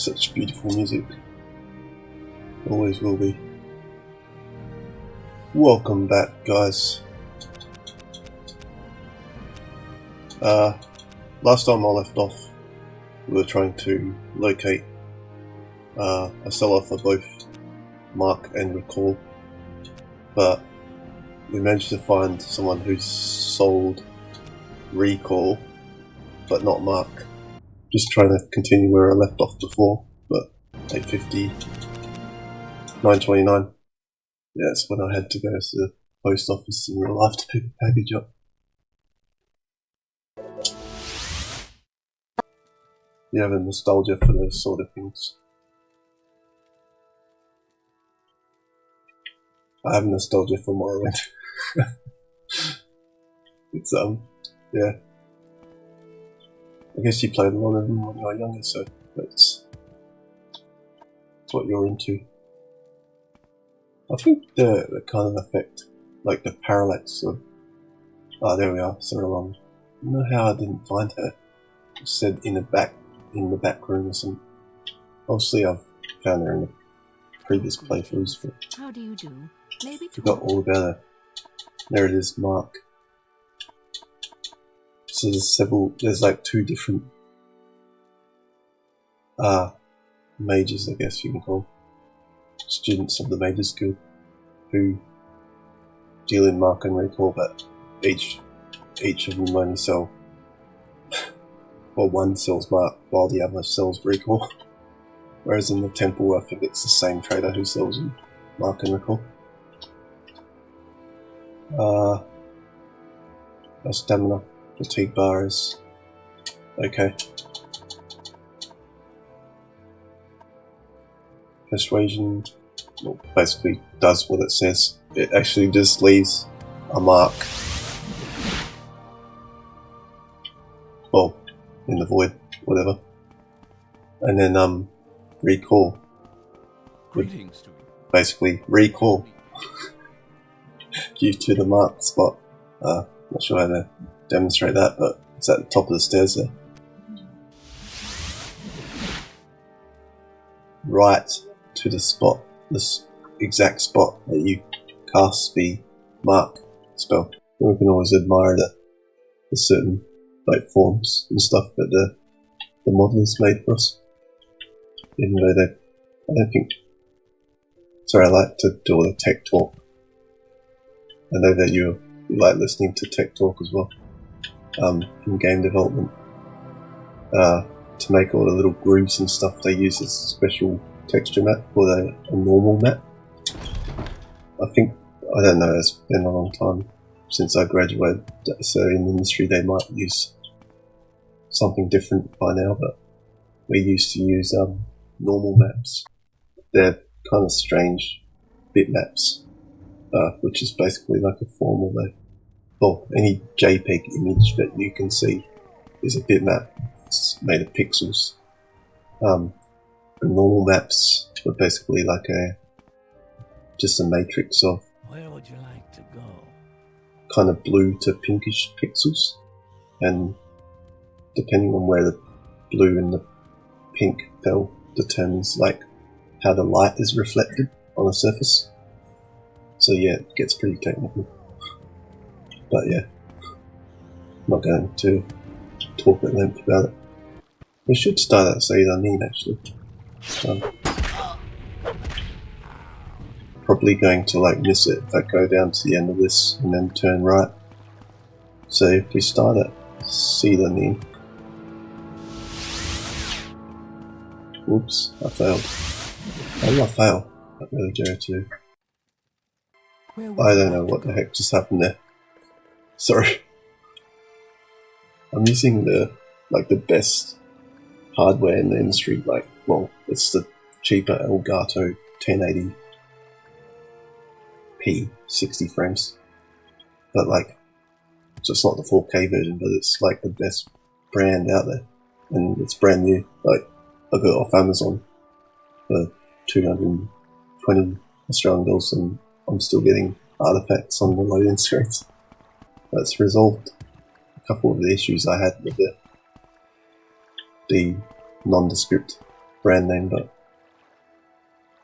Such beautiful music. Always will be. Welcome back, guys. Last time I left off, we were trying to locate a seller for both Mark and Recall, but we managed to find someone who sold Recall, but not Mark. Just trying to continue where I left off before, but 850, 929. Yeah, that's when I had to go to the post office in real life to pick a package up. You have a nostalgia for those sort of things. I have nostalgia for Morrowind. It's yeah. I guess you played a lot of them when you were younger, so that's what you're into. I think the kind of effect, like the parallax of... Oh, there we are, Sarah. I don't know how I didn't find her. It said in the back room or something. Obviously I've found her in the previous playthroughs, but how do you do? Maybe forgot all about her. There it is, Mark. So there's like two different mages, I guess you can call, students of the Mages Guild, who deal in Mark and Recall, but each of them only sell, well, one sells Mark while the other sells Recall. Whereas in the temple, I think it's the same trader who sells Mark and Recall. No stamina. Fatigue bar is okay. Persuasion, well, basically does what it says. It actually just leaves a mark, well, in the void, whatever. And then Recall would basically recall you to the mark spot. Not sure how to demonstrate that, but it's at the top of the stairs there. Right to the spot, this exact spot that you cast the mark spell. And we can always admire the certain like forms and stuff that the modelers made for us. Even though I don't think... Sorry, I like to do all the tech talk. I know that you like listening to tech talk as well. In game development, to make all the little grooves and stuff, they use this special texture map called a normal map. I don't know, it's been a long time since I graduated, so in the industry they might use something different by now, but we used to use normal maps. They're kind of strange bitmaps, which is basically like a form of any JPEG image that you can see is a bitmap. It's made of pixels. The normal maps are basically like just a matrix of where would you like to go? Kind of blue to pinkish pixels, and depending on where the blue and the pink fell determines like how the light is reflected on a surface. So yeah, it gets pretty technical. But yeah, I'm not going to talk at length about it. We should start at Said Amin actually. Probably going to like miss it if I go down to the end of this and then turn right. So if we start at Said Amin. Whoops, I failed. How did I fail? That really dare to. I don't know what the heck just happened there. Sorry. I'm using the best hardware in the industry, it's the cheaper Elgato 1080p 60 frames. But so it's not the 4K version, but it's like the best brand out there. And it's brand new. I got it off Amazon for 220 Australian dollars, and I'm still getting artifacts on the loading screens. That's resolved a couple of the issues I had with the nondescript brand name, but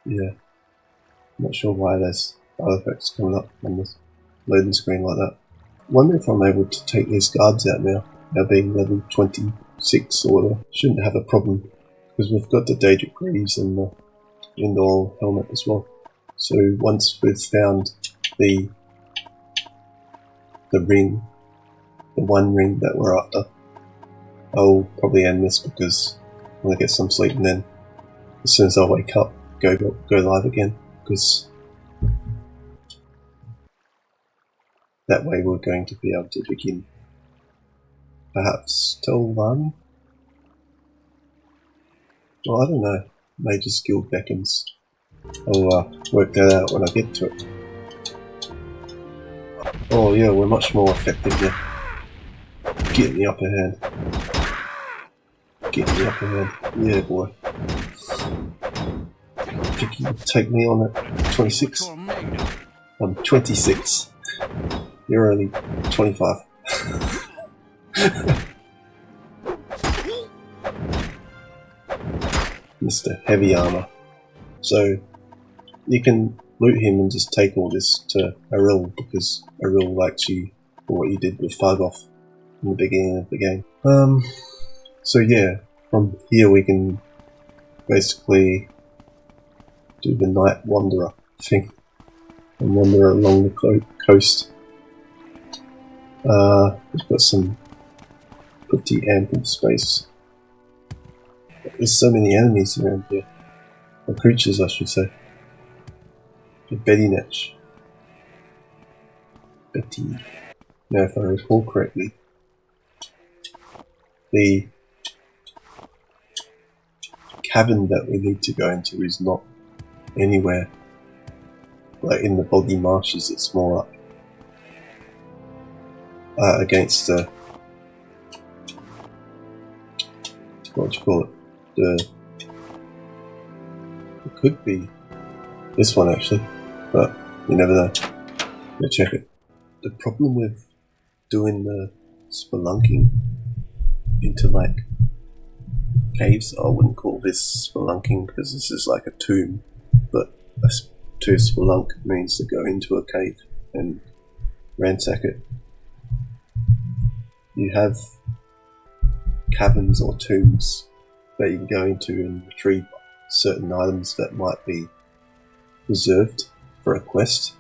yeah, not sure why there's artifacts coming up on the loading screen like that. Wonder if I'm able to take these guards out now being level 26 or whatever. Shouldn't have a problem, because we've got the Daedric Greaves and the indoor helmet as well. So once we've found the ring, the one ring that we're after, I'll probably end this because I'm gonna get some sleep, and then as soon as I wake up, go live again, because that way we're going to be able to begin. Perhaps tell Lani? Well, I don't know. Mage's Guild beckons. I'll work that out when I get to it. Oh yeah, we're much more effective now. Get the upper hand. Get the upper hand. Yeah, boy. Think you can take me on at 26? I'm 26. You're only 25. Mr. Heavy Armor. So you can loot him and just take all this to Aril, because Aril likes you for what you did with Fargoth in the beginning of the game. So yeah, from here we can basically do the Night Wanderer thing and wander along the coast. We've got some pretty ample space. There's so many enemies around here. Or creatures, I should say. The Betty Netch. Betty. Now, if I recall correctly, the cabin that we need to go into is not anywhere like in the boggy marshes. It's more up against the, what do you call it? It could be this one actually, but you never know. Go check it. The problem with doing the spelunking into like caves, I wouldn't call this spelunking because this is like a tomb, but to spelunk means to go into a cave and ransack it. You have caverns or tombs that you can go into and retrieve certain items that might be reserved for a quest,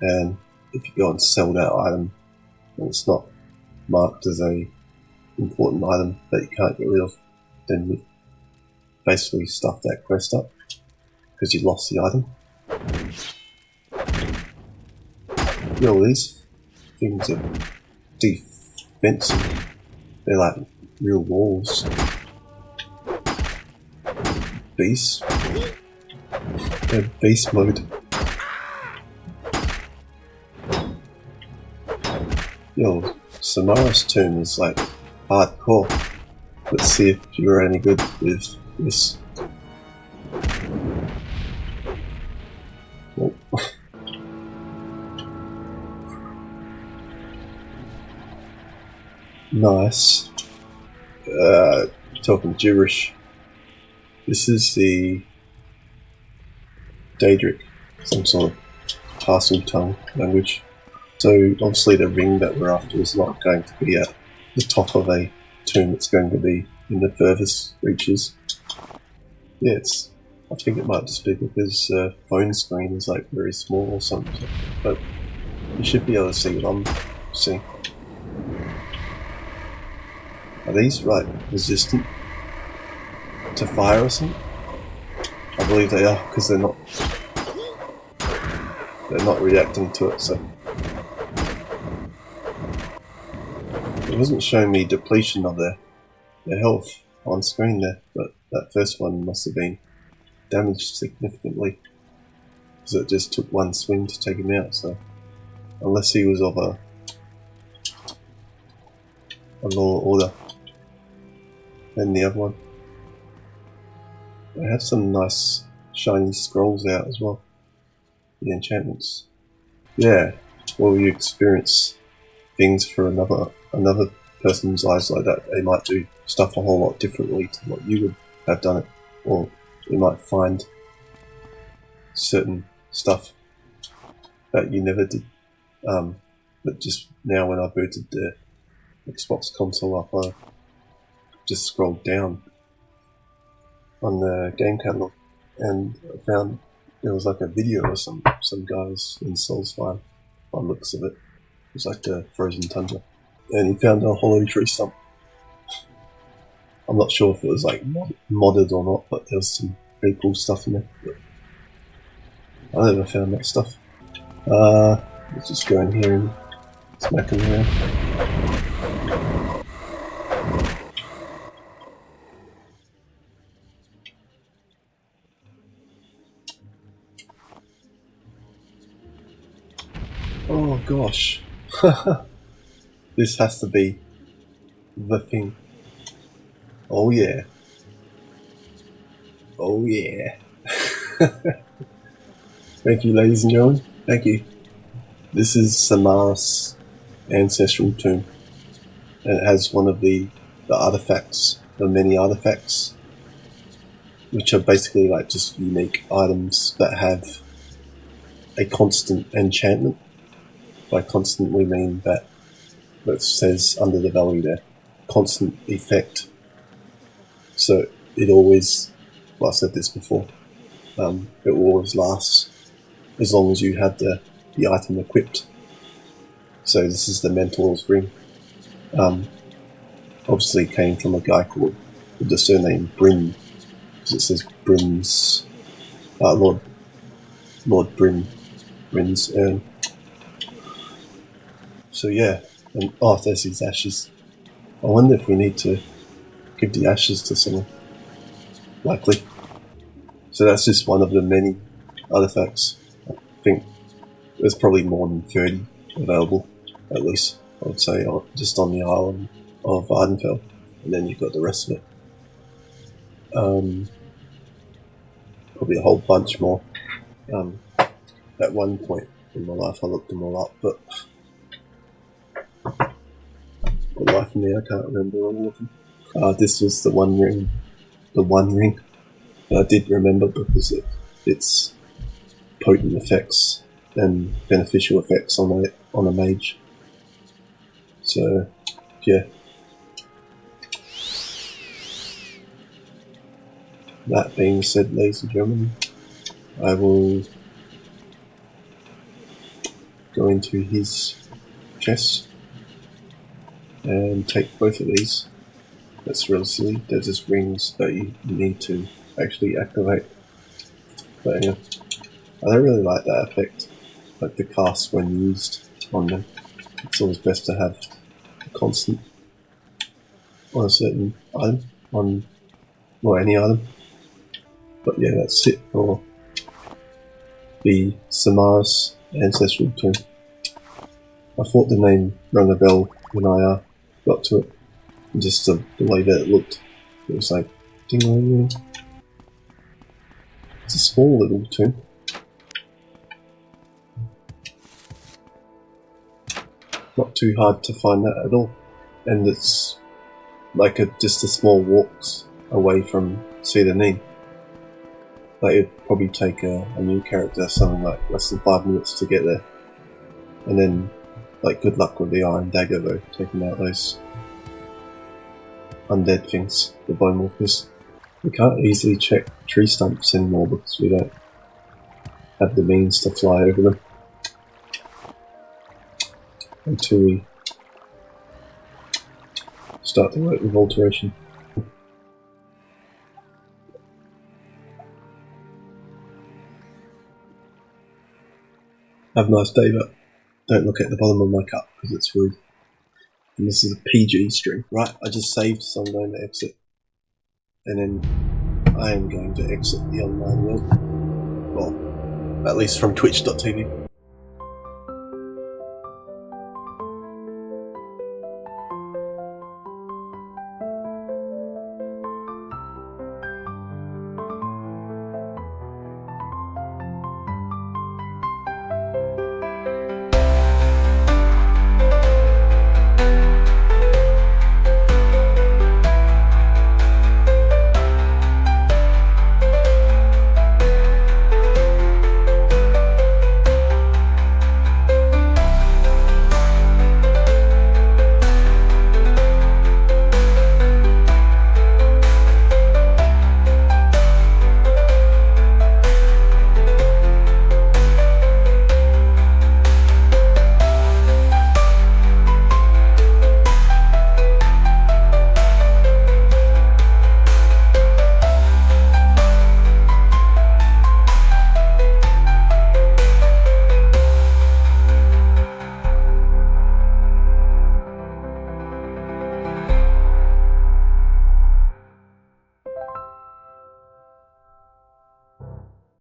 and if you go and sell that item and it's not marked as a important item that you can't get rid of, then you basically stuff that quest up because you lost the item. Yo, these things are defensive. They're like real walls. Beast. They're beast mode. Yo, Samara's tomb is like hardcore. Let's see if you're any good with this. Oh. Nice. Talking gibberish. This is the Daedric, some sort of castle tongue language. So obviously the ring that we're after is not going to be at the top of a tomb, it's going to be in the furthest reaches. Yeah, I think it might just be because phone screen is like very small or something, but you should be able to see what I'm seeing. Are these like resistant to fire or something? I believe they are, because they're not reacting to it. So it wasn't showing me depletion of their health on screen there, but that first one must have been damaged significantly because it just took one swing to take him out. So unless he was of a lower order than the other one. They have some nice shiny scrolls out as well. The enchantments. Yeah, well, you experience things for another person's eyes like that. They might do stuff a whole lot differently to what you would have done it, or you might find certain stuff that you never did. But just now when I booted the Xbox console up, I just scrolled down on the game catalog and I found there was like a video of some guys in Soulsfire, by the looks of it. It was like the frozen tundra. And he found a hollow tree stump. I'm not sure if it was like modded or not, but there was some pretty cool stuff in there. But I never found that stuff. Let's just go in here and smack them around. Oh gosh. This has to be the thing. Oh yeah. Oh yeah. Thank you, ladies and gentlemen. Thank you. This is Samara's ancestral tomb. And it has one of the artifacts, the many artifacts, which are basically like just unique items that have a constant enchantment. By constant we mean that it says under the value there, constant effect. So it always, well, I've said this before, it will always last as long as you have the item equipped. So this is the Mentor's Ring. Obviously came from a guy called, with the surname Bryn, because it says Bryn's, Lord Bryn's urn. So yeah, and there's his ashes. I wonder if we need to give the ashes to someone. Likely. So that's just one of the many artifacts. I think there's probably more than 30 available, at least, I would say, just on the island of Ardenfell. And then you've got the rest of it. Probably a whole bunch more. At one point in my life I looked them all up, but for the life of me I can't remember all of them. This was the one ring that I did remember because of its potent effects and beneficial effects on a mage. So yeah. That being said, ladies and gentlemen, I will go into his chest and take both of these. That's really silly. They're just rings that you need to actually activate. But anyway, I don't really like that effect, like the cast when used on them. It's always best to have a constant on a certain item, or any item. But yeah, that's it for the Samara's ancestral tomb. I thought the name rang a bell when I got to it. Just the way that it looked. It was like, ding. It's a small little tomb. Not too hard to find that at all. And it's like just a small walks away from Cedar Neen. Like it'd probably take a new character something like less than 5 minutes to get there. And then, like, good luck with the Iron Dagger though, taking out those undead things, the Bone Walkers. We can't easily check tree stumps anymore because we don't have the means to fly over them until we start to work with alteration. Have a nice day, but don't look at the bottom of my cup because it's rude. And this is a PG stream. Right, I just saved, so I'm going to exit. And then I am going to exit the online world. Well, at least from twitch.tv.